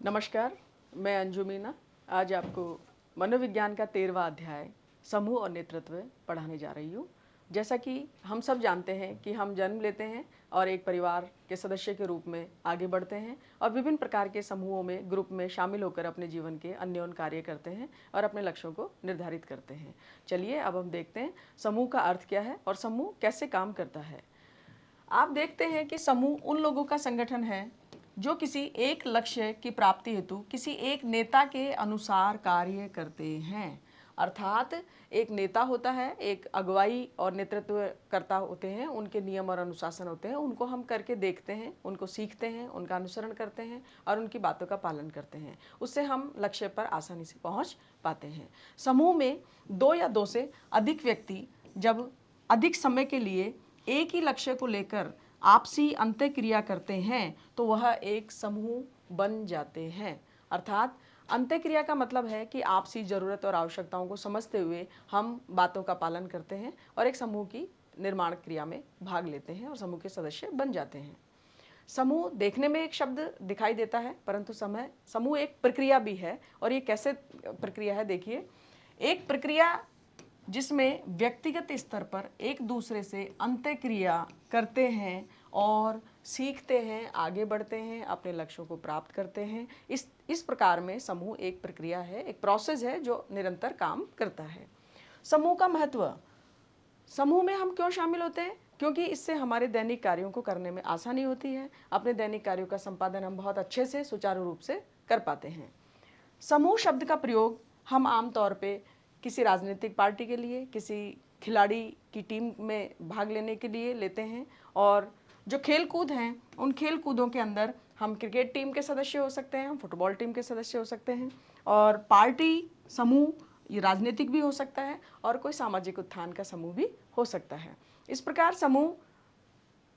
नमस्कार, मैं अंजू मीना आज आपको मनोविज्ञान का 13वां अध्याय समूह और नेतृत्व पढ़ाने जा रही हूँ। जैसा कि हम सब जानते हैं कि हम जन्म लेते हैं और एक परिवार के सदस्य के रूप में आगे बढ़ते हैं और विभिन्न प्रकार के समूहों में ग्रुप में शामिल होकर अपने जीवन के अन्योन्य कार्य करते हैं और अपने लक्ष्यों को निर्धारित करते हैं। चलिए अब हम देखते हैं समूह का अर्थ क्या है और समूह कैसे काम करता है। आप देखते हैं कि समूह उन लोगों का संगठन है जो किसी एक लक्ष्य की प्राप्ति हेतु किसी एक नेता के अनुसार कार्य करते हैं। अर्थात एक नेता होता है, एक अगुवाई और नेतृत्वकर्ता होते हैं, उनके नियम और अनुशासन होते हैं, उनको हम करके देखते हैं, उनको सीखते हैं, उनका अनुसरण करते हैं और उनकी बातों का पालन करते हैं। उससे हम लक्ष्य पर आसानी से पहुंच पाते हैं। समूह में दो या दो से अधिक व्यक्ति जब अधिक समय के लिए एक ही लक्ष्य को लेकर आपसी अंतःक्रिया करते हैं तो वह एक समूह बन जाते हैं। अर्थात अंतःक्रिया का मतलब है कि आपसी ज़रूरत और आवश्यकताओं को समझते हुए हम बातों का पालन करते हैं और एक समूह की निर्माण क्रिया में भाग लेते हैं और समूह के सदस्य बन जाते हैं। समूह देखने में एक शब्द दिखाई देता है परंतु समूह एक प्रक्रिया भी है। और ये कैसे प्रक्रिया है, देखिए, एक प्रक्रिया जिसमें व्यक्तिगत स्तर पर एक दूसरे से अंतःक्रिया करते हैं और सीखते हैं, आगे बढ़ते हैं, अपने लक्ष्यों को प्राप्त करते हैं। इस प्रकार में समूह एक प्रक्रिया है, एक प्रोसेस है जो निरंतर काम करता है। समूह का महत्व। समूह में हम क्यों शामिल होते हैं? क्योंकि इससे हमारे दैनिक कार्यों को करने में आसानी होती है। अपने दैनिक कार्यों का संपादन हम बहुत अच्छे से सुचारू रूप से कर पाते हैं। समूह शब्द का प्रयोग हम आमतौर पे किसी राजनीतिक पार्टी के लिए, किसी खिलाड़ी की टीम में भाग लेने के लिए लेते हैं। और जो खेल कूद हैं उन खेल कूदों के अंदर हम क्रिकेट टीम के सदस्य हो सकते हैं, हम फुटबॉल टीम के सदस्य हो सकते हैं। और पार्टी समूह ये राजनीतिक भी हो सकता है और कोई सामाजिक उत्थान का समूह भी हो सकता है। इस प्रकार समूह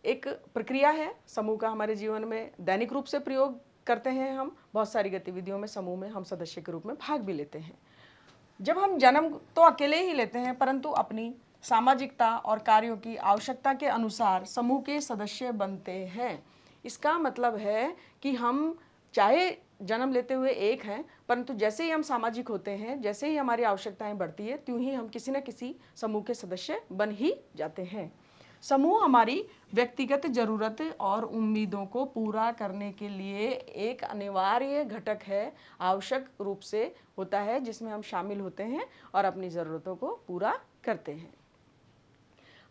एक प्रक्रिया है। समूह का हमारे जीवन में दैनिक रूप से प्रयोग करते हैं। हम बहुत सारी गतिविधियों में समूह में हम सदस्य के रूप में भाग भी लेते हैं। जब हम जन्म तो अकेले ही लेते हैं परंतु अपनी सामाजिकता और कार्यों की आवश्यकता के अनुसार समूह के सदस्य बनते हैं। इसका मतलब है कि हम चाहे जन्म लेते हुए एक हैं परंतु जैसे ही हम सामाजिक होते हैं, जैसे ही हमारी आवश्यकताएं बढ़ती है, त्यों ही हम किसी न किसी समूह के सदस्य बन ही जाते हैं। समूह हमारी व्यक्तिगत जरूरत और उम्मीदों को पूरा करने के लिए एक अनिवार्य घटक है, आवश्यक रूप से होता है, जिसमें हम शामिल होते हैं और अपनी ज़रूरतों को पूरा करते हैं।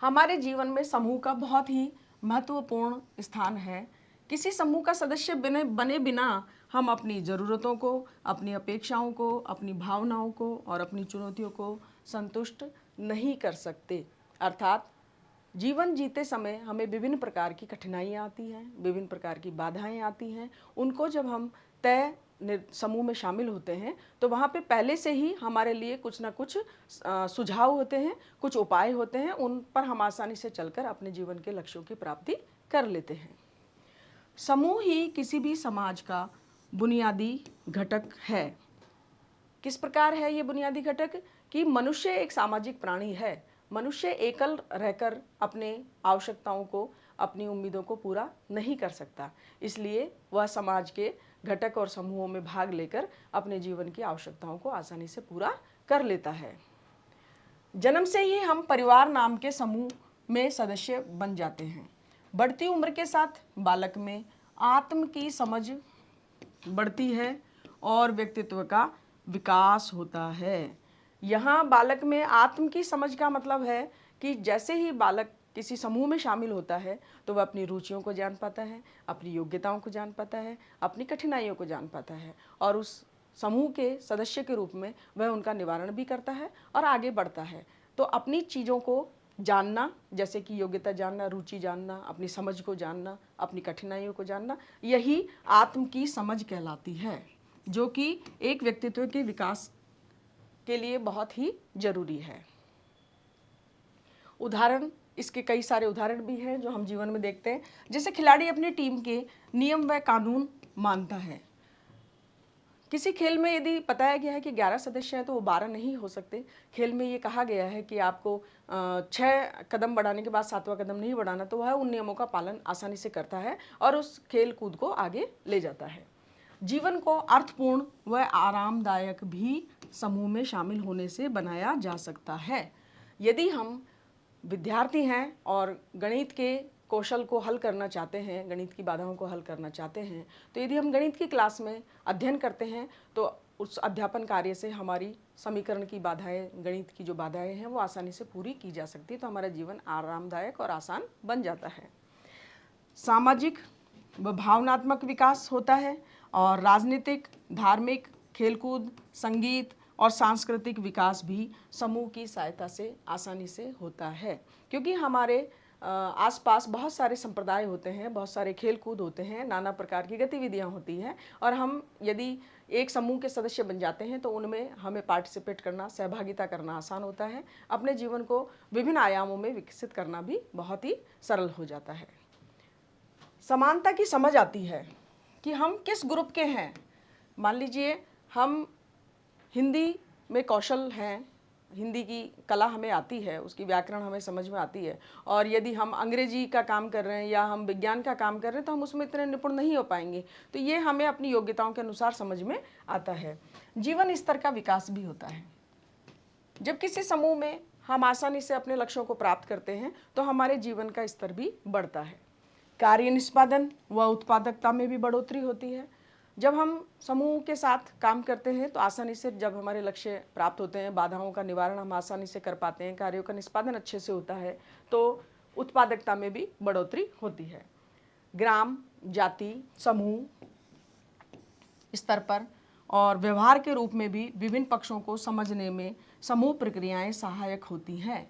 हमारे जीवन में समूह का बहुत ही महत्वपूर्ण स्थान है। किसी समूह का सदस्य बने बिना हम अपनी ज़रूरतों को, अपनी अपेक्षाओं को, अपनी भावनाओं को और अपनी चुनौतियों को संतुष्ट नहीं कर सकते। अर्थात जीवन जीते समय हमें विभिन्न प्रकार की कठिनाइयाँ आती हैं, विभिन्न प्रकार की बाधाएं आती हैं। उनको जब हम तय समूह में शामिल होते हैं तो वहाँ पे पहले से ही हमारे लिए कुछ ना कुछ सुझाव होते हैं, कुछ उपाय होते हैं, उन पर हम आसानी से चलकर अपने जीवन के लक्ष्यों की प्राप्ति कर लेते हैं। समूह ही किसी भी समाज का बुनियादी घटक है। किस प्रकार है ये बुनियादी घटक? कि मनुष्य एक सामाजिक प्राणी है। मनुष्य एकल रहकर अपने आवश्यकताओं को, अपनी उम्मीदों को पूरा नहीं कर सकता, इसलिए वह समाज के घटक और समूहों में भाग लेकर अपने जीवन की आवश्यकताओं को आसानी से पूरा कर लेता है। जन्म से ही हम परिवार नाम के समूह में सदस्य बन जाते हैं। बढ़ती उम्र के साथ बालक में आत्म की समझ बढ़ती है और व्यक्तित्व का विकास होता है। यहाँ बालक में आत्म की समझ का मतलब है कि जैसे ही बालक किसी समूह में शामिल होता है तो वह अपनी रुचियों को जान पाता है, अपनी योग्यताओं को जान पाता है, अपनी कठिनाइयों को जान पाता है और उस समूह के सदस्य के रूप में वह उनका निवारण भी करता है और आगे बढ़ता है। तो अपनी चीज़ों को जानना, जैसे कि योग्यता जानना, रुचि जानना, अपनी समझ को जानना, अपनी कठिनाइयों को जानना, यही आत्म की समझ कहलाती है, जो कि एक व्यक्तित्व के विकास के लिए बहुत ही जरूरी है। उदाहरण, इसके कई सारे उदाहरण भी हैं जो हम जीवन में देखते हैं। जैसे खिलाड़ी अपनी टीम के नियम व कानून मानता है। किसी खेल में यदि बताया गया है कि 11 सदस्य हैं तो वो 12 नहीं हो सकते। खेल में ये कहा गया है कि आपको 6 कदम बढ़ाने के बाद 7वां कदम नहीं बढ़ाना, तो वह उन नियमों का पालन आसानी से करता है और उस खेल कूद को आगे ले जाता है। जीवन को अर्थपूर्ण व आरामदायक भी समूह में शामिल होने से बनाया जा सकता है। यदि हम विद्यार्थी हैं और गणित के कौशल को हल करना चाहते हैं, गणित की बाधाओं को हल करना चाहते हैं, तो यदि हम गणित की क्लास में अध्ययन करते हैं तो उस अध्यापन कार्य से हमारी समीकरण की बाधाएं, गणित की जो बाधाएं हैं वो आसानी से पूरी की जा सकती है, तो हमारा जीवन आरामदायक और आसान बन जाता है। सामाजिक व भावनात्मक विकास होता है और राजनीतिक, धार्मिक, खेलकूद, संगीत और सांस्कृतिक विकास भी समूह की सहायता से आसानी से होता है, क्योंकि हमारे आसपास बहुत सारे संप्रदाय होते हैं, बहुत सारे खेल कूद होते हैं, नाना प्रकार की गतिविधियां होती हैं, और हम यदि एक समूह के सदस्य बन जाते हैं तो उनमें हमें पार्टिसिपेट करना, सहभागिता करना आसान होता है। अपने जीवन को विभिन्न आयामों में विकसित करना भी बहुत ही सरल हो जाता है। समानता की समझ आती है कि हम किस ग्रुप के हैं। मान लीजिए हम हिंदी में कौशल हैं, हिंदी की कला हमें आती है, उसकी व्याकरण हमें समझ में आती है, और यदि हम अंग्रेजी का काम कर रहे हैं या हम विज्ञान का काम कर रहे हैं तो हम उसमें इतने निपुण नहीं हो पाएंगे, तो ये हमें अपनी योग्यताओं के अनुसार समझ में आता है। जीवन स्तर का विकास भी होता है। जब किसी समूह में हम आसानी से अपने लक्ष्यों को प्राप्त करते हैं तो हमारे जीवन का स्तर भी बढ़ता है। कार्य निष्पादन व उत्पादकता में भी बढ़ोतरी होती है। जब हम समूह के साथ काम करते हैं तो आसानी से जब हमारे लक्ष्य प्राप्त होते हैं, बाधाओं का निवारण हम आसानी से कर पाते हैं, कार्यों का निष्पादन अच्छे से होता है, तो उत्पादकता में भी बढ़ोतरी होती है। ग्राम, जाति, समूह स्तर पर और व्यवहार के रूप में भी विभिन्न पक्षों को समझने में समूह प्रक्रियाएं सहायक होती हैं।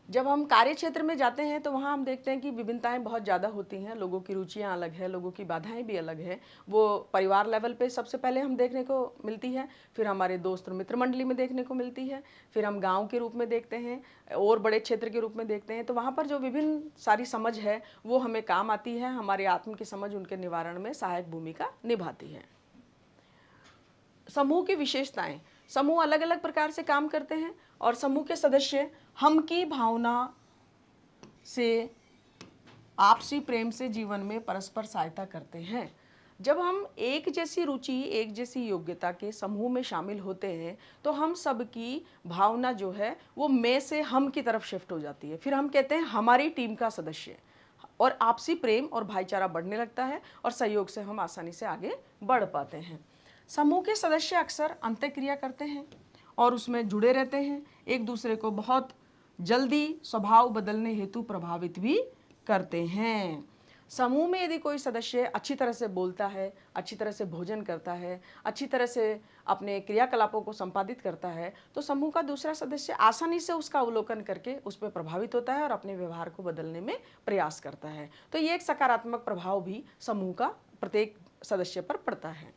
जब हम कार्य क्षेत्र में जाते हैं तो वहाँ हम देखते हैं कि विभिन्नताएं बहुत ज़्यादा होती हैं, लोगों की रुचियाँ अलग है, लोगों की बाधाएं भी अलग है। वो परिवार लेवल पे सबसे पहले हम देखने को मिलती है, फिर हमारे दोस्त और मित्र मंडली में देखने को मिलती है, फिर हम गांव के रूप में देखते हैं और बड़े क्षेत्र के रूप में देखते हैं। तो वहाँ पर जो विभिन्न सारी समझ है वो हमें काम आती है, हमारे आत्म की समझ उनके निवारण में सहायक भूमिका निभाती है। समूह की विशेषताएं। समूह अलग अलग प्रकार से काम करते हैं और समूह के सदस्य हम की भावना से, आपसी प्रेम से जीवन में परस्पर सहायता करते हैं। जब हम एक जैसी रुचि, एक जैसी योग्यता के समूह में शामिल होते हैं तो हम सबकी भावना जो है वो मैं से हम की तरफ शिफ्ट हो जाती है। फिर हम कहते हैं हमारी टीम का सदस्य, और आपसी प्रेम और भाईचारा बढ़ने लगता है और सहयोग से हम आसानी से आगे बढ़ पाते हैं। समूह के सदस्य अक्सर अंतःक्रिया करते हैं और उसमें जुड़े रहते हैं, एक दूसरे को बहुत जल्दी स्वभाव बदलने हेतु प्रभावित भी करते हैं। समूह में यदि कोई सदस्य अच्छी तरह से बोलता है, अच्छी तरह से भोजन करता है, अच्छी तरह से अपने क्रियाकलापों को संपादित करता है, तो समूह का दूसरा सदस्य आसानी से उसका अवलोकन करके उस पर प्रभावित होता है और अपने व्यवहार को बदलने में प्रयास करता है। तो ये एक सकारात्मक प्रभाव भी समूह का प्रत्येक सदस्य पर पड़ता है।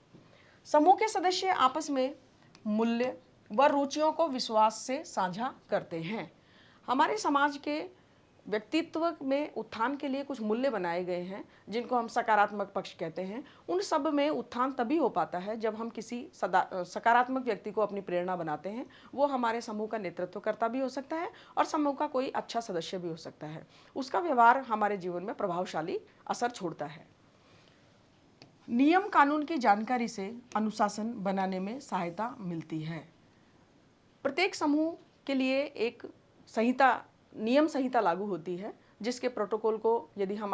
समूह के सदस्य आपस में मूल्य व रुचियों को विश्वास से साझा करते हैं। हमारे समाज के व्यक्तित्व में उत्थान के लिए कुछ मूल्य बनाए गए हैं जिनको हम सकारात्मक पक्ष कहते हैं। उन सब में उत्थान तभी हो पाता है जब हम किसी सकारात्मक व्यक्ति को अपनी प्रेरणा बनाते हैं। वो हमारे समूह का नेतृत्व करता भी हो सकता है और समूह का कोई अच्छा सदस्य भी हो सकता है। उसका व्यवहार हमारे जीवन में प्रभावशाली असर छोड़ता है। नियम कानून की जानकारी से अनुशासन बनाने में सहायता मिलती है। प्रत्येक समूह के लिए एक नियम संहिता लागू होती है जिसके प्रोटोकॉल को यदि हम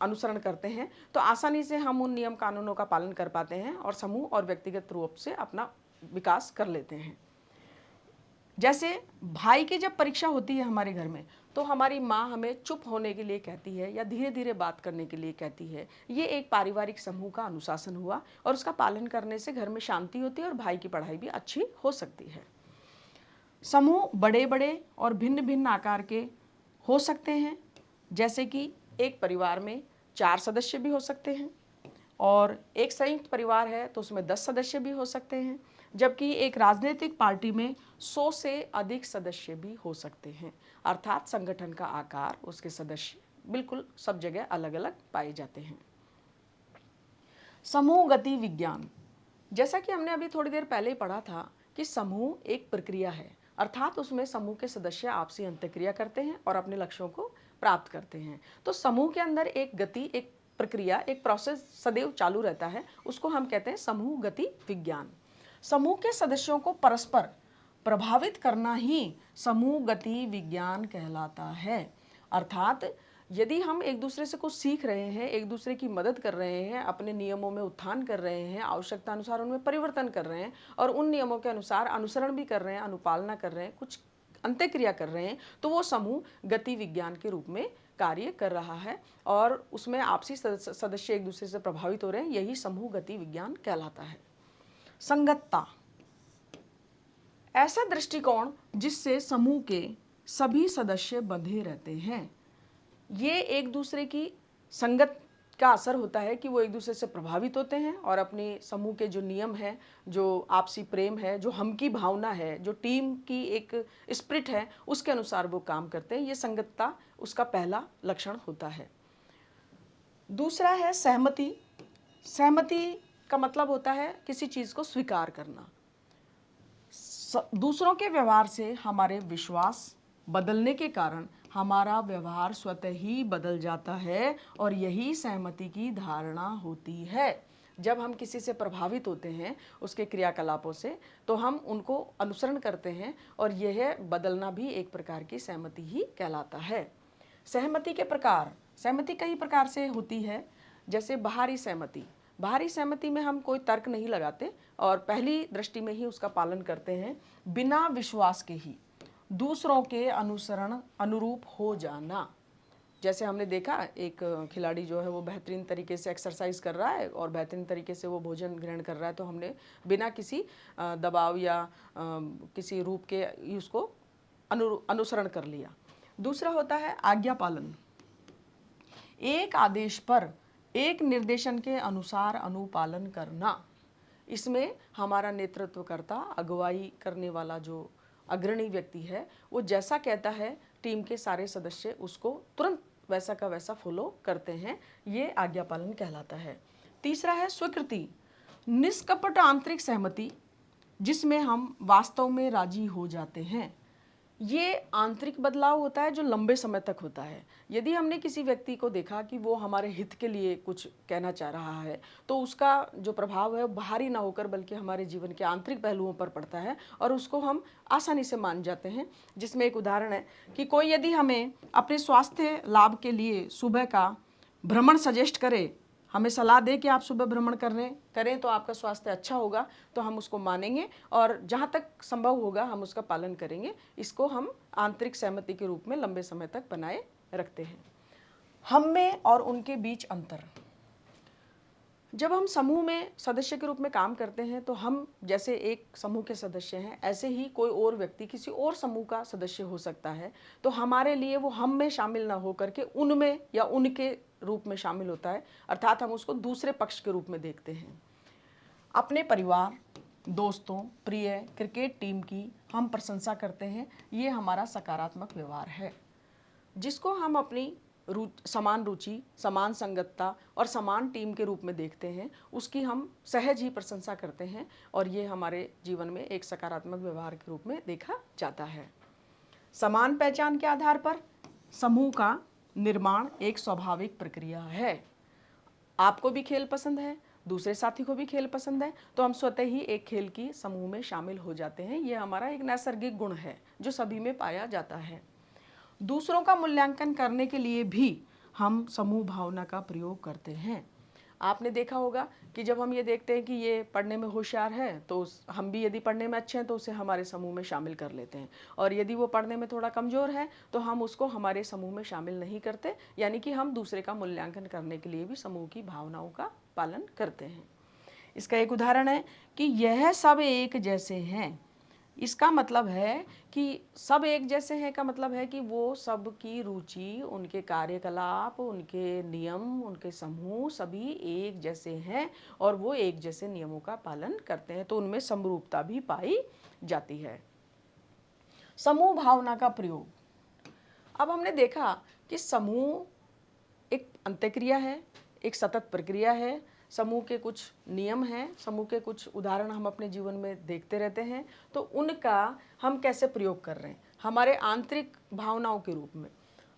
अनुसरण करते हैं तो आसानी से हम उन नियम कानूनों का पालन कर पाते हैं और समूह और व्यक्तिगत रूप से अपना विकास कर लेते हैं। जैसे भाई की जब परीक्षा होती है हमारे घर में तो हमारी माँ हमें चुप होने के लिए कहती है या धीरे धीरे बात करने के लिए कहती है। ये एक पारिवारिक समूह का अनुशासन हुआ और उसका पालन करने से घर में शांति होती है और भाई की पढ़ाई भी अच्छी हो सकती है। समूह बड़े बड़े और भिन्न भिन्न आकार के हो सकते हैं, जैसे कि एक परिवार में 4 सदस्य भी हो सकते हैं और एक संयुक्त परिवार है तो उसमें 10 सदस्य भी हो सकते हैं, जबकि एक राजनीतिक पार्टी में 100 से अधिक सदस्य भी हो सकते हैं। अर्थात संगठन का आकार, उसके सदस्य बिल्कुल सब जगह अलग अलग पाए जाते हैं। समूह गति विज्ञान। जैसा कि हमने अभी थोड़ी देर पहले पढ़ा था कि समूह एक प्रक्रिया है, अर्थात उसमें समूह के सदस्य आपसी अंतःक्रिया करते हैं और अपने लक्ष्यों को प्राप्त करते हैं। तो समूह के अंदर एक गति, एक प्रक्रिया, एक प्रोसेस सदैव चालू रहता है, उसको हम कहते हैं समूह गति विज्ञान। समूह के सदस्यों को परस्पर प्रभावित करना ही समूह गति विज्ञान कहलाता है। अर्थात यदि हम एक दूसरे से कुछ सीख रहे हैं, एक दूसरे की मदद कर रहे हैं, अपने नियमों में उत्थान कर रहे हैं, आवश्यकता अनुसार उनमें परिवर्तन कर रहे हैं और उन नियमों के अनुसार अनुसरण भी कर रहे हैं, अनुपालना कर रहे हैं, कुछ अंत्यक्रिया कर रहे हैं, तो वो समूह गति विज्ञान के रूप में कार्य कर रहा है और उसमें आपसी सदस्य एक दूसरे से प्रभावित हो रहे हैं, यही समूह गति विज्ञान कहलाता है। संगतता, ऐसा दृष्टिकोण जिससे समूह के सभी सदस्य बंधे रहते हैं। ये एक दूसरे की संगत का असर होता है कि वो एक दूसरे से प्रभावित होते हैं और अपने समूह के जो नियम हैं, जो आपसी प्रेम है, जो हम की भावना है, जो टीम की एक स्पिरिट है, उसके अनुसार वो काम करते हैं। ये संगतता उसका पहला लक्षण होता है। दूसरा है सहमति। सहमति का मतलब होता है किसी चीज़ को स्वीकार करना। दूसरों के व्यवहार से हमारे विश्वास बदलने के कारण हमारा व्यवहार स्वतः ही बदल जाता है और यही सहमति की धारणा होती है। जब हम किसी से प्रभावित होते हैं उसके क्रियाकलापों से, तो हम उनको अनुसरण करते हैं और यह बदलना भी एक प्रकार की सहमति ही कहलाता है। सहमति के प्रकार, सहमति कई प्रकार से होती है। जैसे बाहरी सहमति। बाहरी सहमति में हम कोई तर्क नहीं लगाते और पहली दृष्टि में ही उसका पालन करते हैं, बिना विश्वास के ही दूसरों के अनुसरण अनुरूप हो जाना। जैसे हमने देखा, एक खिलाड़ी जो है वो बेहतरीन तरीके से एक्सरसाइज कर रहा है और बेहतरीन तरीके से वो भोजन ग्रहण कर रहा है, तो हमने बिना किसी दबाव या किसी रूप के उसको अनुसरण कर लिया। दूसरा होता है आज्ञा पालन। एक आदेश पर एक निर्देशन के अनुसार अनुपालन करना। इसमें हमारा नेतृत्वकर्ता, अगुवाई करने वाला जो अग्रणी व्यक्ति है, वो जैसा कहता है टीम के सारे सदस्य उसको तुरंत वैसा का वैसा फॉलो करते हैं। ये आज्ञा पालन कहलाता है। तीसरा है स्वीकृति। निष्कपट आंतरिक सहमति, जिसमें हम वास्तव में राजी हो जाते हैं। ये आंतरिक बदलाव होता है जो लंबे समय तक होता है। यदि हमने किसी व्यक्ति को देखा कि वो हमारे हित के लिए कुछ कहना चाह रहा है, तो उसका जो प्रभाव है वो बाहरी ना होकर बल्कि हमारे जीवन के आंतरिक पहलुओं पर पड़ता है और उसको हम आसानी से मान जाते हैं। जिसमें एक उदाहरण है कि कोई यदि हमें अपने स्वास्थ्य लाभ के लिए सुबह का भ्रमण सजेस्ट करे, हमें सलाह दे कि आप सुबह भ्रमण करें तो आपका स्वास्थ्य अच्छा होगा, तो हम उसको मानेंगे और जहाँ तक संभव होगा हम उसका पालन करेंगे। इसको हम आंतरिक सहमति के रूप में लंबे समय तक बनाए रखते हैं। हम में और उनके बीच अंतर। जब हम समूह में सदस्य के रूप में काम करते हैं तो हम जैसे एक समूह के सदस्य हैं, ऐसे ही कोई और व्यक्ति किसी और समूह का सदस्य हो सकता है। तो हमारे लिए वो हम में शामिल ना होकर के उनमें या उनके रूप में शामिल होता है, अर्थात हम उसको दूसरे पक्ष के रूप में देखते हैं। अपने परिवार, दोस्तों, प्रिय क्रिकेट टीम की हम प्रशंसा करते हैं। ये हमारा सकारात्मक व्यवहार है, जिसको हम अपनी समान रुचि, समान संगतता और समान टीम के रूप में देखते हैं, उसकी हम सहज ही प्रशंसा करते हैं और ये हमारे जीवन में एक सकारात्मक व्यवहार के रूप में देखा जाता है। समान पहचान के आधार पर समूह का निर्माण एक स्वाभाविक प्रक्रिया है। आपको भी खेल पसंद है, दूसरे साथी को भी खेल पसंद है, तो हम स्वतः ही एक खेल की समूह में शामिल हो जाते हैं। ये हमारा एक नैसर्गिक गुण है जो सभी में पाया जाता है। दूसरों का मूल्यांकन करने के लिए भी हम समूह भावना का प्रयोग करते हैं। आपने देखा होगा कि जब हम ये देखते हैं कि ये पढ़ने में होशियार है, तो हम भी यदि पढ़ने में अच्छे हैं तो उसे हमारे समूह में शामिल कर लेते हैं, और यदि वो पढ़ने में थोड़ा कमज़ोर है तो हम उसको हमारे समूह में शामिल नहीं करते। यानी कि हम दूसरे का मूल्यांकन करने के लिए भी समूह की भावनाओं का पालन करते हैं। इसका एक उदाहरण है कि यह सब एक जैसे हैं। इसका मतलब है कि सब एक जैसे हैं का मतलब है कि वो सब की रुचि, उनके कार्यकलाप, उनके नियम, उनके समूह सभी एक जैसे हैं और वो एक जैसे नियमों का पालन करते हैं, तो उनमें समरूपता भी पाई जाती है। समूह भावना का प्रयोग। अब हमने देखा कि समूह एक अंत्यक्रिया है, एक सतत प्रक्रिया है। समूह के कुछ नियम हैं, समूह के कुछ उदाहरण हम अपने जीवन में देखते रहते हैं, तो उनका हम कैसे प्रयोग कर रहे हैं हमारे आंतरिक भावनाओं के रूप में,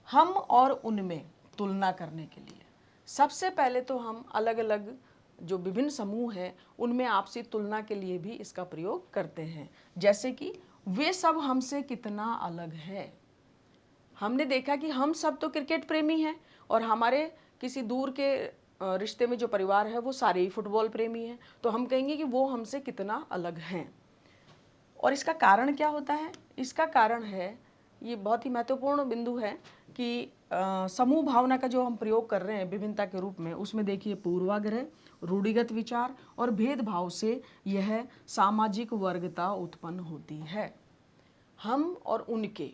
हम और उनमें तुलना करने के लिए। सबसे पहले तो हम अलग अलग जो विभिन्न समूह हैं उनमें आपसी तुलना के लिए भी इसका प्रयोग करते हैं, जैसे कि वे सब हमसे कितना अलग है। हमने देखा कि हम सब तो क्रिकेट प्रेमी हैं और हमारे किसी दूर के रिश्ते में जो परिवार है वो सारे ही फुटबॉल प्रेमी हैं, तो हम कहेंगे कि वो हमसे कितना अलग हैं। और इसका कारण क्या होता है? इसका कारण है, ये बहुत ही महत्वपूर्ण बिंदु है कि समूह भावना का जो हम प्रयोग कर रहे हैं विभिन्नता के रूप में, उसमें देखिए पूर्वाग्रह, रूढ़िगत विचार और भेदभाव से यह सामाजिक वर्गता उत्पन्न होती है। हम और उनके,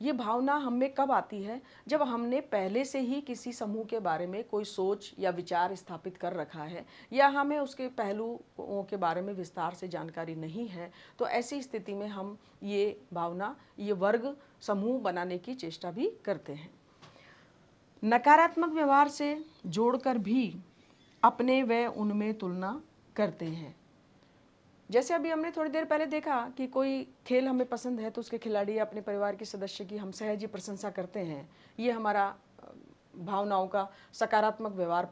ये भावना हम में कब आती है? जब हमने पहले से ही किसी समूह के बारे में कोई सोच या विचार स्थापित कर रखा है या हमें उसके पहलुओं के बारे में विस्तार से जानकारी नहीं है, तो ऐसी स्थिति में हम ये भावना, ये वर्ग समूह बनाने की चेष्टा भी करते हैं। नकारात्मक व्यवहार से जोड़कर भी अपने व उनमें तुलना करते हैं। जैसे अभी हमने थोड़ी देर पहले देखा कि कोई खेल हमें पसंद है तो उसके खिलाड़ी या अपने परिवार के सदस्य की हम सहज ही प्रशंसा करते हैं। ये हमारा भावनाओं का सकारात्मक व्यवहार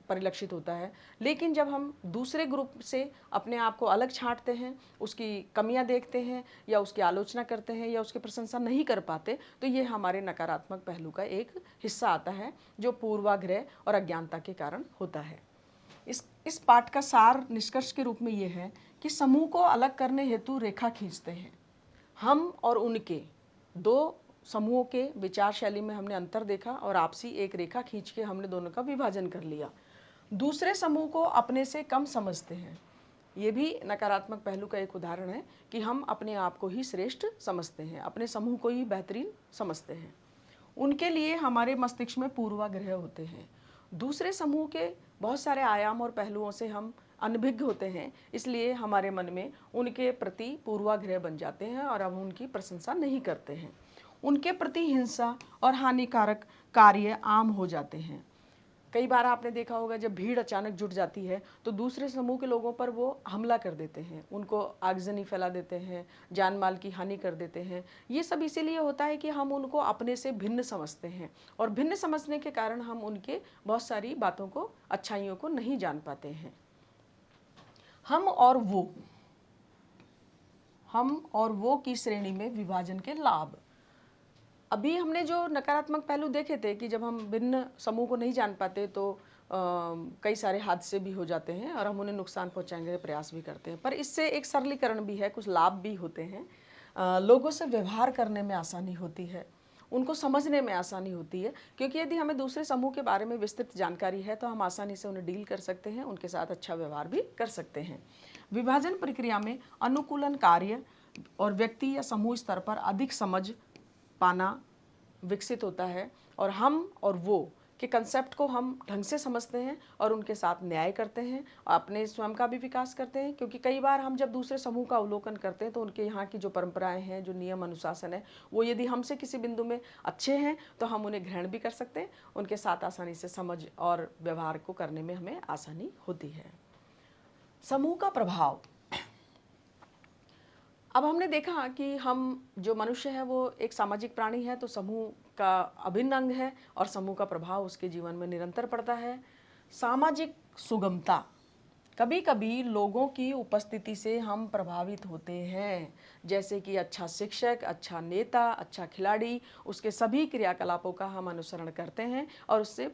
परिलक्षित होता है। लेकिन जब हम दूसरे ग्रुप से अपने आप को अलग छांटते हैं, उसकी कमियां देखते हैं या उसकी आलोचना करते हैं या उसकी प्रशंसा नहीं कर पाते, तो ये हमारे नकारात्मक पहलू का एक हिस्सा आता है जो पूर्वाग्रह और अज्ञानता के कारण होता है। इस पाठ का सार निष्कर्ष के रूप में ये है कि समूह को अलग करने हेतु रेखा खींचते हैं। हम और उनके, दो समूहों के विचार शैली में हमने अंतर देखा और आपसी एक रेखा खींच के हमने दोनों का विभाजन कर लिया। दूसरे समूह को अपने से कम समझते हैं। ये भी नकारात्मक पहलू का एक उदाहरण है कि हम अपने आप को ही श्रेष्ठ समझते हैं, अपने समूह को ही बेहतरीन समझते हैं। उनके लिए हमारे मस्तिष्क में पूर्वाग्रह होते हैं। दूसरे समूह के बहुत सारे आयाम और पहलुओं से हम अनभिज्ञ होते हैं, इसलिए हमारे मन में उनके प्रति पूर्वाग्रह बन जाते हैं और हम उनकी प्रशंसा नहीं करते हैं। उनके प्रति हिंसा और हानिकारक कार्य आम हो जाते हैं। कई बार आपने देखा होगा जब भीड़ अचानक जुट जाती है तो दूसरे समूह के लोगों पर वो हमला कर देते हैं, उनको आगजनी फैला देते हैं, जान माल की हानि कर देते हैं। ये सब इसीलिए होता है कि हम उनको अपने से भिन्न समझते हैं और भिन्न समझने के कारण हम उनके बहुत सारी बातों को, अच्छाइयों को नहीं जान पाते हैं। हम और वो की श्रेणी में विभाजन के लाभ। अभी हमने जो नकारात्मक पहलू देखे थे कि जब हम भिन्न समूह को नहीं जान पाते तो कई सारे हादसे भी हो जाते हैं और हम उन्हें नुकसान पहुंचाने का प्रयास भी करते हैं, पर इससे एक सरलीकरण भी है, कुछ लाभ भी होते हैं। लोगों से व्यवहार करने में आसानी होती है, उनको समझने में आसानी होती है, क्योंकि यदि हमें दूसरे समूह के बारे में विस्तृत जानकारी है तो हम आसानी से उन्हें डील कर सकते हैं, उनके साथ अच्छा व्यवहार भी कर सकते हैं। विभाजन प्रक्रिया में अनुकूलन कार्य और व्यक्ति या समूह स्तर पर अधिक समझ पाना विकसित होता है और हम और वो के कंसेप्ट को हम ढंग से समझते हैं और उनके साथ न्याय करते हैं, अपने स्वयं का भी विकास करते हैं। क्योंकि कई बार हम जब दूसरे समूह का अवलोकन करते हैं तो उनके यहाँ की जो परंपराएं हैं, जो नियम अनुशासन है, वो यदि हमसे किसी बिंदु में अच्छे हैं तो हम उन्हें ग्रहण भी कर सकते हैं, उनके साथ आसानी से समझ और व्यवहार को करने में हमें आसानी होती है। समूह का प्रभाव। अब हमने देखा कि हम जो मनुष्य है वो एक सामाजिक प्राणी है, तो समूह का अभिन्न अंग है और समूह का प्रभाव उसके जीवन में निरंतर पड़ता है। सामाजिक सुगमता। कभी कभी लोगों की उपस्थिति से हम प्रभावित होते हैं, जैसे कि अच्छा शिक्षक, अच्छा नेता, अच्छा खिलाड़ी, उसके सभी क्रियाकलापों का हम अनुसरण करते हैं और उससे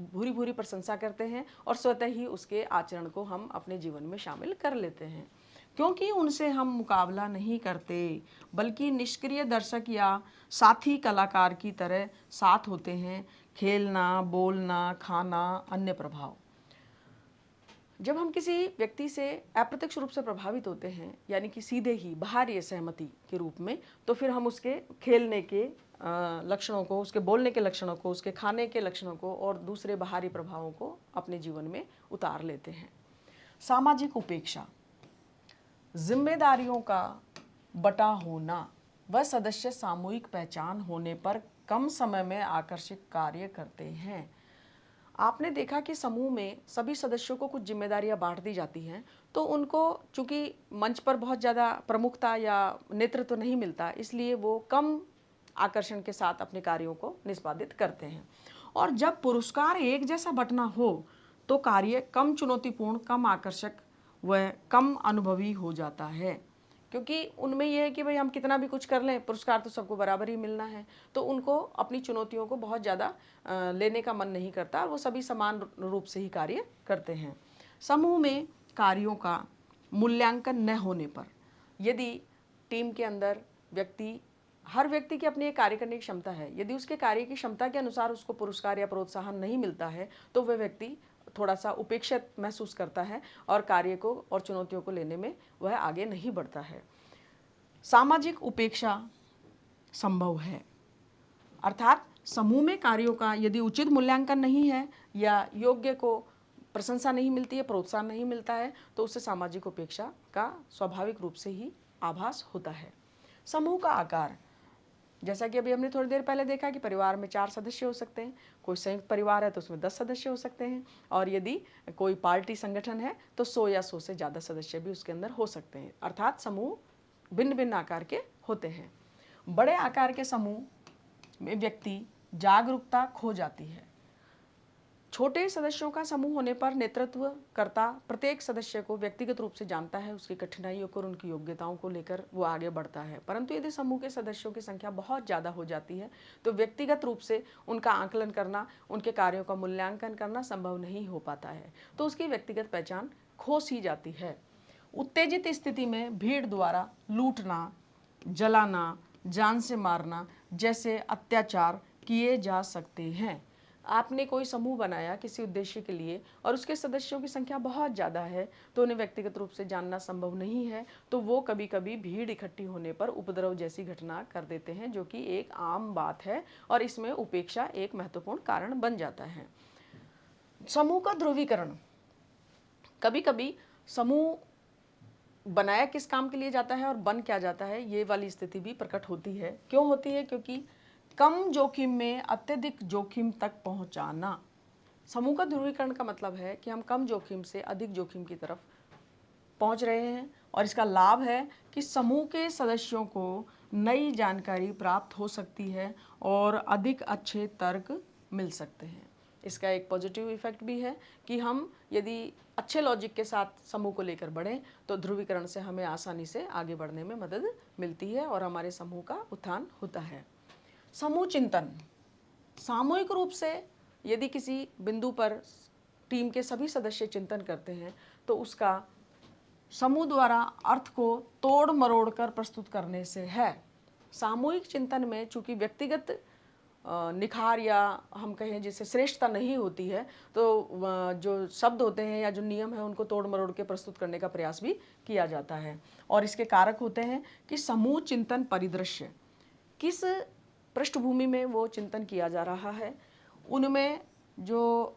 भूरी भूरी प्रशंसा करते हैं और स्वतः ही उसके आचरण को हम अपने जीवन में शामिल कर लेते हैं, क्योंकि उनसे हम मुकाबला नहीं करते बल्कि निष्क्रिय दर्शक या साथी कलाकार की तरह साथ होते हैं। खेलना, बोलना, खाना, अन्य प्रभाव। जब हम किसी व्यक्ति से अप्रत्यक्ष रूप से प्रभावित होते हैं, यानी कि सीधे ही बाहरी सहमति के रूप में, तो फिर हम उसके खेलने के लक्षणों को, उसके बोलने के लक्षणों को, उसके खाने के लक्षणों को और दूसरे बाहरी प्रभावों को अपने जीवन में उतार लेते हैं। सामाजिक उपेक्षा। जिम्मेदारियों का बटा होना व सदस्य सामूहिक पहचान होने पर कम समय में आकर्षक कार्य करते हैं। आपने देखा कि समूह में सभी सदस्यों को कुछ जिम्मेदारियां बांट दी जाती हैं, तो उनको चूंकि मंच पर बहुत ज़्यादा प्रमुखता या नेतृत्व नहीं मिलता, इसलिए वो कम आकर्षण के साथ अपने कार्यों को निष्पादित करते हैं और जब पुरस्कार एक जैसा बंटना हो तो कार्य कम चुनौतीपूर्ण, कम आकर्षक व कम अनुभवी हो जाता है। क्योंकि उनमें यह है कि भाई हम कितना भी कुछ कर लें, पुरस्कार तो सबको बराबर ही मिलना है, तो उनको अपनी चुनौतियों को बहुत ज़्यादा लेने का मन नहीं करता, वो सभी समान रूप से ही कार्य करते हैं। समूह में कार्यों का मूल्यांकन न होने पर, यदि टीम के अंदर हर व्यक्ति की अपनी एक कार्य करने की क्षमता है, यदि उसके कार्य की क्षमता के अनुसार उसको पुरस्कार या प्रोत्साहन नहीं मिलता है तो वह व्यक्ति थोड़ा सा उपेक्षित महसूस करता है और कार्य को और चुनौतियों को लेने में वह आगे नहीं बढ़ता है। सामाजिक उपेक्षा संभव है, अर्थात समूह में कार्यों का यदि उचित मूल्यांकन नहीं है या योग्य को प्रशंसा नहीं मिलती है, प्रोत्साहन नहीं मिलता है, तो उससे सामाजिक उपेक्षा का स्वाभाविक रूप से ही आभास होता है। समूह का आकार, जैसा कि अभी हमने थोड़ी देर पहले देखा कि परिवार में 4 सदस्य हो सकते हैं, कोई संयुक्त परिवार है तो उसमें 10 सदस्य हो सकते हैं, और यदि कोई पार्टी संगठन है तो 100 या 100 से ज़्यादा सदस्य भी उसके अंदर हो सकते हैं। अर्थात समूह भिन्न भिन्न आकार के होते हैं। बड़े आकार के समूह में व्यक्ति जागरूकता खो जाती है। छोटे सदस्यों का समूह होने पर नेतृत्वकर्ता प्रत्येक सदस्य को व्यक्तिगत रूप से जानता है, उसकी कठिनाइयों को और उनकी योग्यताओं को लेकर वो आगे बढ़ता है। परंतु यदि समूह के सदस्यों की संख्या बहुत ज़्यादा हो जाती है तो व्यक्तिगत रूप से उनका आकलन करना, उनके कार्यों का मूल्यांकन करना संभव नहीं हो पाता है, तो उसकी व्यक्तिगत पहचान खो सी जाती है। उत्तेजित स्थिति में भीड़ द्वारा लूटना, जलाना, जान से मारना जैसे अत्याचार किए जा सकते हैं। आपने कोई समूह बनाया किसी उद्देश्य के लिए और उसके सदस्यों की संख्या बहुत ज़्यादा है तो उन्हें व्यक्तिगत रूप से जानना संभव नहीं है, तो वो कभी कभी भीड़ इकट्ठी होने पर उपद्रव जैसी घटना कर देते हैं, जो कि एक आम बात है और इसमें उपेक्षा एक महत्वपूर्ण कारण बन जाता है। समूह का ध्रुवीकरण, कभी कभी समूह बनाया किस काम के लिए जाता है और बन क्या जाता है, ये वाली स्थिति भी प्रकट होती है। क्यों होती है? क्योंकि कम जोखिम में अत्यधिक जोखिम तक पहुंचाना। समूह का ध्रुवीकरण का मतलब है कि हम कम जोखिम से अधिक जोखिम की तरफ पहुंच रहे हैं, और इसका लाभ है कि समूह के सदस्यों को नई जानकारी प्राप्त हो सकती है और अधिक अच्छे तर्क मिल सकते हैं। इसका एक पॉजिटिव इफेक्ट भी है कि हम यदि अच्छे लॉजिक के साथ समूह को लेकर बढ़ें तो ध्रुवीकरण से हमें आसानी से आगे बढ़ने में मदद मिलती है और हमारे समूह का उत्थान होता है। समूह चिंतन, सामूहिक रूप से यदि किसी बिंदु पर टीम के सभी सदस्य चिंतन करते हैं तो उसका समूह द्वारा अर्थ को तोड़ मरोड़ कर प्रस्तुत करने से है। सामूहिक चिंतन में चूंकि व्यक्तिगत निखार या हम कहें जिसे श्रेष्ठता नहीं होती है, तो जो शब्द होते हैं या जो नियम है उनको तोड़ मरोड़ के प्रस्तुत करने का प्रयास भी किया जाता है। और इसके कारक होते हैं कि समूह चिंतन परिदृश्य, किस पृष्ठभूमि में वो चिंतन किया जा रहा है, उनमें जो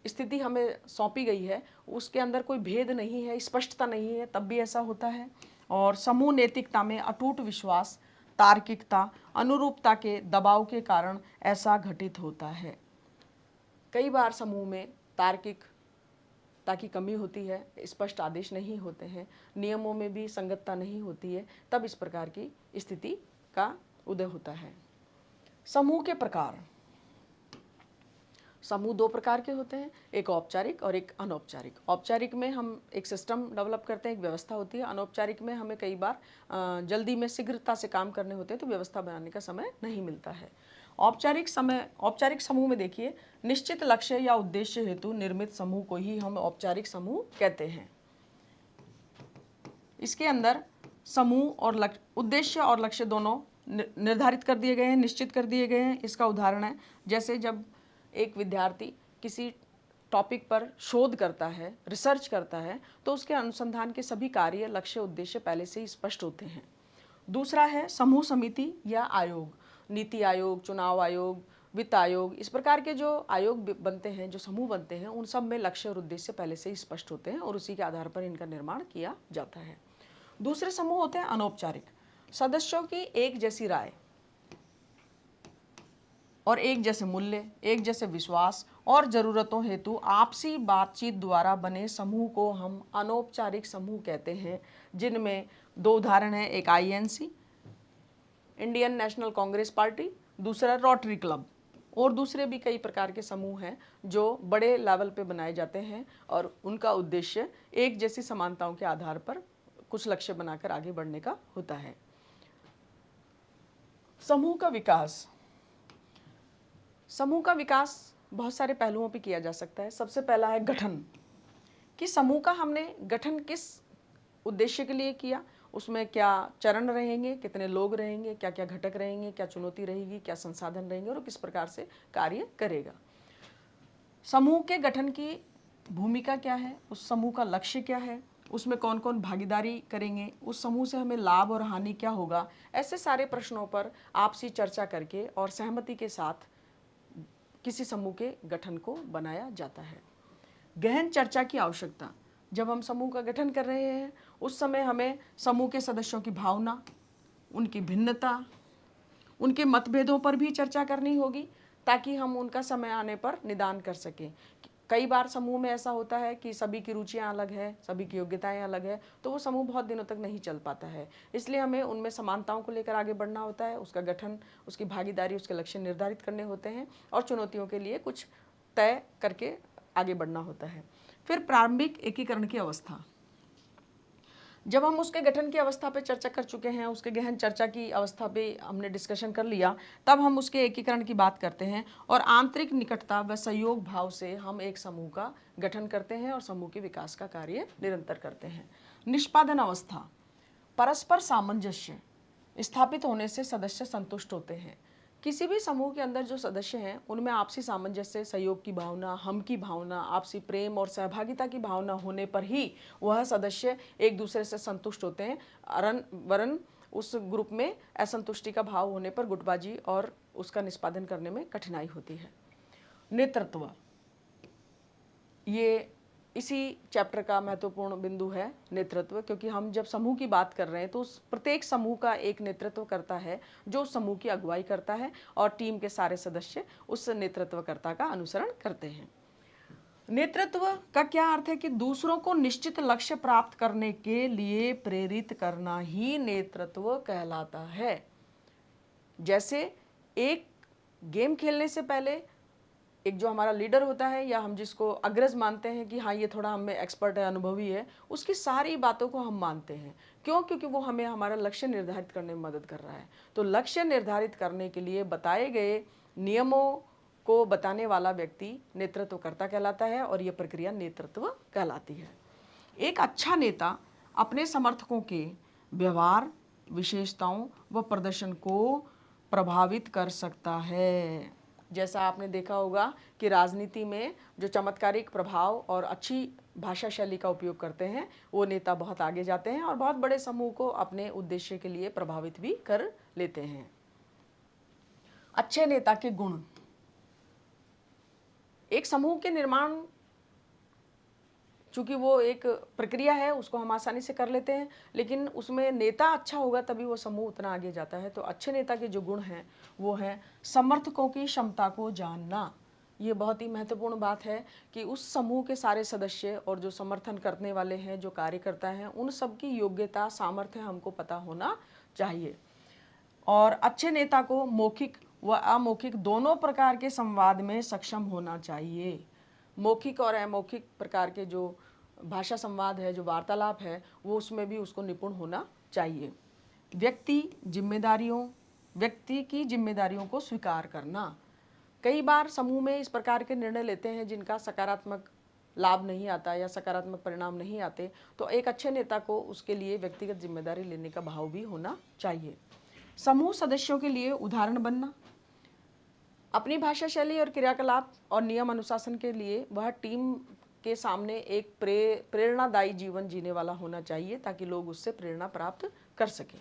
स्थिति हमें सौंपी गई है उसके अंदर कोई भेद नहीं है, स्पष्टता नहीं है, तब भी ऐसा होता है। और समूह नैतिकता में अटूट विश्वास, तार्किकता, अनुरूपता के दबाव के कारण ऐसा घटित होता है। कई बार समूह में तार्किकता की कमी होती है, स्पष्ट आदेश नहीं होते हैं, नियमों में भी संगतता नहीं होती है, तब इस प्रकार की स्थिति का उदय होता है। समूह के प्रकार, समूह 2 प्रकार के होते हैं, एक औपचारिक और एक अनौपचारिक। औपचारिक में हम एक सिस्टम डेवलप करते हैं, एक व्यवस्था होती है। अनौपचारिक में हमें कई बार जल्दी में शीघ्रता से काम करने होते हैं तो व्यवस्था बनाने का समय नहीं मिलता है। औपचारिक समूह में देखिए, निश्चित लक्ष्य या उद्देश्य हेतु निर्मित समूह को ही हम औपचारिक समूह कहते हैं। इसके अंदर समूह और उद्देश्य और लक्ष्य दोनों निर्धारित कर दिए गए हैं, निश्चित कर दिए गए हैं। इसका उदाहरण है जैसे जब एक विद्यार्थी किसी टॉपिक पर शोध करता है, रिसर्च करता है, तो उसके अनुसंधान के सभी कार्य, लक्ष्य, उद्देश्य पहले से ही स्पष्ट होते हैं। दूसरा है समूह समिति या आयोग, नीति आयोग, चुनाव आयोग, वित्त आयोग, इस प्रकार के जो आयोग बनते हैं, जो समूह बनते हैं, उन सब में लक्ष्य और उद्देश्य पहले से ही स्पष्ट होते हैं और उसी के आधार पर इनका निर्माण किया जाता है। दूसरे समूह होते हैं अनौपचारिक, सदस्यों की एक जैसी राय और एक जैसे मूल्य, एक जैसे विश्वास और जरूरतों हेतु आपसी बातचीत द्वारा बने समूह को हम अनौपचारिक समूह कहते हैं, जिनमें 2 उदाहरण हैं, एक INC, Indian national Congress party, दूसरा रोटरी क्लब। और दूसरे भी कई प्रकार के समूह हैं जो बड़े लेवल पे बनाए जाते हैं और उनका उद्देश्य एक जैसी समानताओं के आधार पर कुछ लक्ष्य बनाकर आगे बढ़ने का होता है। समूह का विकास। समूह का विकास बहुत सारे पहलुओं पे किया जा सकता है। सबसे पहला है गठन, कि समूह का हमने गठन किस उद्देश्य के लिए किया, उसमें क्या चरण रहेंगे, कितने लोग रहेंगे, क्या क्या घटक रहेंगे, क्या चुनौती रहेगी, क्या संसाधन रहेंगे और किस प्रकार से कार्य करेगा। समूह के गठन की भूमिका क्या है, उस समूह का लक्ष्य क्या है, उसमें कौन कौन भागीदारी करेंगे, उस समूह से हमें लाभ और हानि क्या होगा, ऐसे सारे प्रश्नों पर आपसी चर्चा करके और सहमति के साथ किसी समूह के गठन को बनाया जाता है। गहन चर्चा की आवश्यकता। जब हम समूह का गठन कर रहे हैं उस समय हमें समूह के सदस्यों की भावना, उनकी भिन्नता, उनके मतभेदों पर भी चर्चा करनी होगी ताकि हम उनका समय आने पर निदान कर सकें। कई बार समूह में ऐसा होता है कि सभी की रुचियां अलग है, सभी की योग्यताएं अलग है, तो वो समूह बहुत दिनों तक नहीं चल पाता है। इसलिए हमें उनमें समानताओं को लेकर आगे बढ़ना होता है, उसका गठन, उसकी भागीदारी, उसके लक्ष्य निर्धारित करने होते हैं और चुनौतियों के लिए कुछ तय करके आगे बढ़ना होता है। फिर प्रारंभिक एकीकरण की अवस्था। जब हम उसके गठन की अवस्था पे चर्चा कर चुके हैं, उसके गहन चर्चा की अवस्था पे हमने डिस्कशन कर लिया, तब हम उसके एकीकरण की बात करते हैं और आंतरिक निकटता व सहयोग भाव से हम एक समूह का गठन करते हैं और समूह के विकास का कार्य निरंतर करते हैं। निष्पादन अवस्था। परस्पर सामंजस्य स्थापित होने से सदस्य संतुष्ट होते हैं। किसी भी समूह के अंदर जो सदस्य हैं उनमें आपसी सामंजस्य, सहयोग की भावना, हम की भावना, आपसी प्रेम और सहभागिता की भावना होने पर ही वह सदस्य एक दूसरे से संतुष्ट होते हैं। वरन उस ग्रुप में असंतुष्टि का भाव होने पर गुटबाजी और उसका निष्पादन करने में कठिनाई होती है। नेतृत्व, ये इसी चैप्टर का महत्वपूर्ण बिंदु है, नेतृत्व, क्योंकि हम जब समूह की बात कर रहे हैं तो उस प्रत्येक समूह का एक नेतृत्व करता है जो समूह की अगुवाई करता है और टीम के सारे सदस्य उस नेतृत्वकर्ता का अनुसरण करते हैं। नेतृत्व का क्या अर्थ है कि दूसरों को निश्चित लक्ष्य प्राप्त करने के लिए प्रेरित करना ही नेतृत्व कहलाता है। जैसे एक गेम खेलने से पहले एक जो हमारा लीडर होता है या हम जिसको अग्रज मानते हैं कि हाँ ये थोड़ा हमें एक्सपर्ट है, अनुभवी है, उसकी सारी बातों को हम मानते हैं। क्यों? क्योंकि वो हमें हमारा लक्ष्य निर्धारित करने में मदद कर रहा है। तो लक्ष्य निर्धारित करने के लिए बताए गए नियमों को बताने वाला व्यक्ति नेतृत्वकर्ता कहलाता है और ये प्रक्रिया नेतृत्व कहलाती है। एक अच्छा नेता अपने समर्थकों के व्यवहार, विशेषताओं व प्रदर्शन को प्रभावित कर सकता है। जैसा आपने देखा होगा कि राजनीति में जो चमत्कारिक प्रभाव और अच्छी भाषा शैली का उपयोग करते हैं वो नेता बहुत आगे जाते हैं और बहुत बड़े समूह को अपने उद्देश्य के लिए प्रभावित भी कर लेते हैं। अच्छे नेता के गुण। एक समूह के निर्माण, चूंकि वो एक प्रक्रिया है, उसको हम आसानी से कर लेते हैं, लेकिन उसमें नेता अच्छा होगा तभी वो समूह उतना आगे जाता है। तो अच्छे नेता के जो गुण हैं वो हैं समर्थकों की क्षमता को जानना। ये बहुत ही महत्वपूर्ण बात है कि उस समूह के सारे सदस्य और जो समर्थन करने वाले हैं, जो कार्यकर्ता हैं, उन सब की योग्यता, सामर्थ्य हमको पता होना चाहिए। और अच्छे नेता को मौखिक व अमौखिक दोनों प्रकार के संवाद में सक्षम होना चाहिए। मौखिक और अमौखिक प्रकार के जो भाषा संवाद है, जो वार्तालाप है, वो उसमें भी उसको निपुण होना चाहिए। व्यक्ति की जिम्मेदारियों को स्वीकार करना। कई बार समूह में इस प्रकार के निर्णय लेते हैं जिनका सकारात्मक लाभ नहीं आता या सकारात्मक परिणाम नहीं आते, तो एक अच्छे नेता को उसके लिए व्यक्तिगत जिम्मेदारी लेने का भाव भी होना चाहिए। समूह सदस्यों के लिए उदाहरण बनना। अपनी भाषा शैली और क्रियाकलाप और नियम अनुशासन के लिए वह टीम के सामने एक प्रेरणादायी जीवन जीने वाला होना चाहिए ताकि लोग उससे प्रेरणा प्राप्त कर सकें।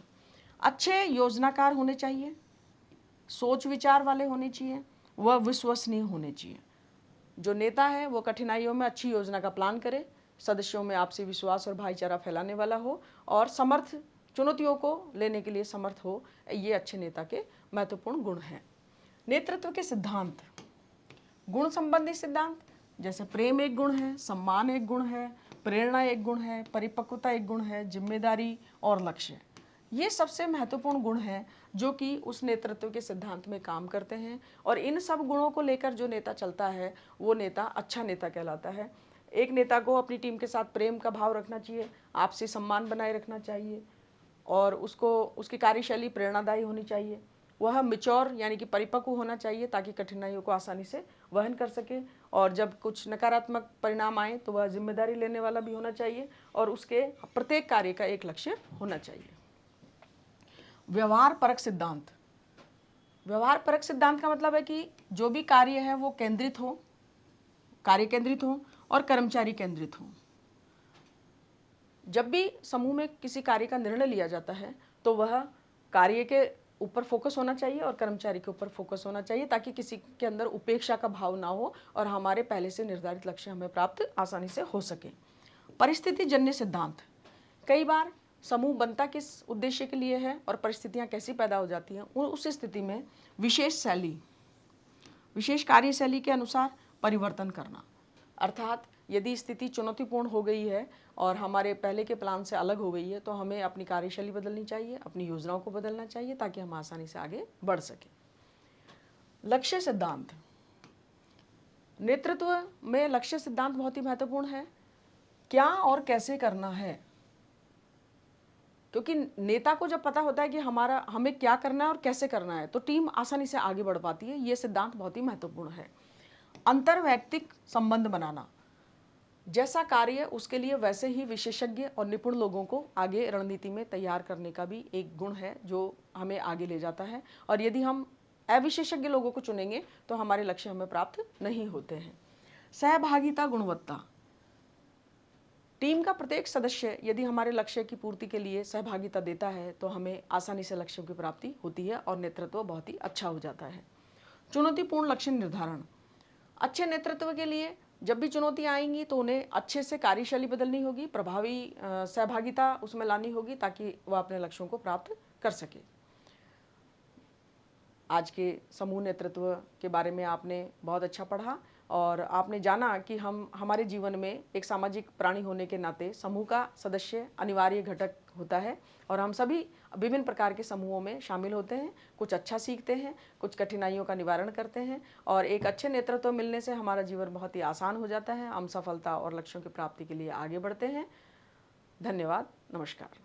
अच्छे योजनाकार होने चाहिए, सोच विचार वाले होने चाहिए, वह विश्वसनीय होने चाहिए। जो नेता है वो कठिनाइयों में अच्छी योजना का प्लान करे, सदस्यों में आपसी विश्वास और भाईचारा फैलाने वाला हो और चुनौतियों को लेने के लिए समर्थ हो। ये अच्छे नेता के महत्वपूर्ण गुण हैं। नेतृत्व के सिद्धांत। गुण संबंधी सिद्धांत जैसे प्रेम एक गुण है, सम्मान एक गुण है, प्रेरणा एक गुण है, परिपक्वता एक गुण है, जिम्मेदारी और लक्ष्य। ये सबसे महत्वपूर्ण गुण हैं जो कि उस नेतृत्व के सिद्धांत में काम करते हैं, और इन सब गुणों को लेकर जो नेता चलता है वो नेता अच्छा नेता कहलाता है। एक नेता को अपनी टीम के साथ प्रेम का भाव रखना चाहिए, आपसी सम्मान बनाए रखना चाहिए, और उसको उसकी कार्यशैली प्रेरणादायी होनी चाहिए। वह मैच्योर यानी कि परिपक्व होना चाहिए ताकि कठिनाइयों को आसानी से वहन कर सके, और जब कुछ नकारात्मक परिणाम आए तो वह जिम्मेदारी लेने वाला भी होना चाहिए, और उसके प्रत्येक कार्य का एक लक्ष्य होना चाहिए। व्यवहार परक सिद्धांत। व्यवहार परक सिद्धांत का मतलब है कि जो भी कार्य है वो केंद्रित हो, कार्य केंद्रित हो और कर्मचारी केंद्रित हो। जब भी समूह में किसी कार्य का निर्णय लिया जाता है तो वह कार्य के ऊपर फोकस होना चाहिए और कर्मचारी के ऊपर फोकस होना चाहिए, ताकि किसी के अंदर उपेक्षा का भाव ना हो और हमारे पहले से निर्धारित लक्ष्य हमें प्राप्त आसानी से हो सके। परिस्थिति जन्य सिद्धांत। कई बार समूह बनता किस उद्देश्य के लिए है और परिस्थितियां कैसी पैदा हो जाती हैं, उस स्थिति में विशेष कार्यशैली के अनुसार परिवर्तन करना। अर्थात यदि स्थिति चुनौतीपूर्ण हो गई है और हमारे पहले के प्लान से अलग हो गई है तो हमें अपनी कार्यशैली बदलनी चाहिए, अपनी योजनाओं को बदलना चाहिए ताकि हम आसानी से आगे बढ़ सकें। लक्ष्य सिद्धांत। नेतृत्व में लक्ष्य सिद्धांत बहुत ही महत्वपूर्ण है। क्या और कैसे करना है, क्योंकि नेता को जब पता होता है कि हमें क्या करना है और कैसे करना है तो टीम आसानी से आगे बढ़ पाती है। ये सिद्धांत बहुत ही महत्वपूर्ण है। अंतर्वैयक्तिक संबंध बनाना। जैसा कार्य उसके लिए वैसे ही विशेषज्ञ और निपुण लोगों को आगे रणनीति में तैयार करने का भी एक गुण है जो हमें आगे ले जाता है, और यदि हम अविशेषज्ञ लोगों को चुनेंगे तो हमारे लक्ष्य हमें प्राप्त नहीं होते हैं। सहभागिता गुणवत्ता। टीम का प्रत्येक सदस्य यदि हमारे लक्ष्य की पूर्ति के लिए सहभागिता देता है तो हमें आसानी से लक्ष्यों की प्राप्ति होती है और नेतृत्व बहुत ही अच्छा हो जाता है। चुनौतीपूर्ण लक्ष्य निर्धारण। अच्छे नेतृत्व के लिए जब भी चुनौतियां आएंगी तो उन्हें अच्छे से कार्यशैली बदलनी होगी, प्रभावी सहभागिता उसमें लानी होगी ताकि वह अपने लक्ष्यों को प्राप्त कर सके। आज के समूह नेतृत्व के बारे में आपने बहुत अच्छा पढ़ा और आपने जाना कि हमारे जीवन में एक सामाजिक प्राणी होने के नाते समूह का सदस्य अनिवार्य घटक होता है, और हम सभी विभिन्न प्रकार के समूहों में शामिल होते हैं। कुछ अच्छा सीखते हैं, कुछ कठिनाइयों का निवारण करते हैं, और एक अच्छे नेतृत्व मिलने से हमारा जीवन बहुत ही आसान हो जाता है। हम सफलता और लक्ष्यों की प्राप्ति के लिए आगे बढ़ते हैं। धन्यवाद। नमस्कार।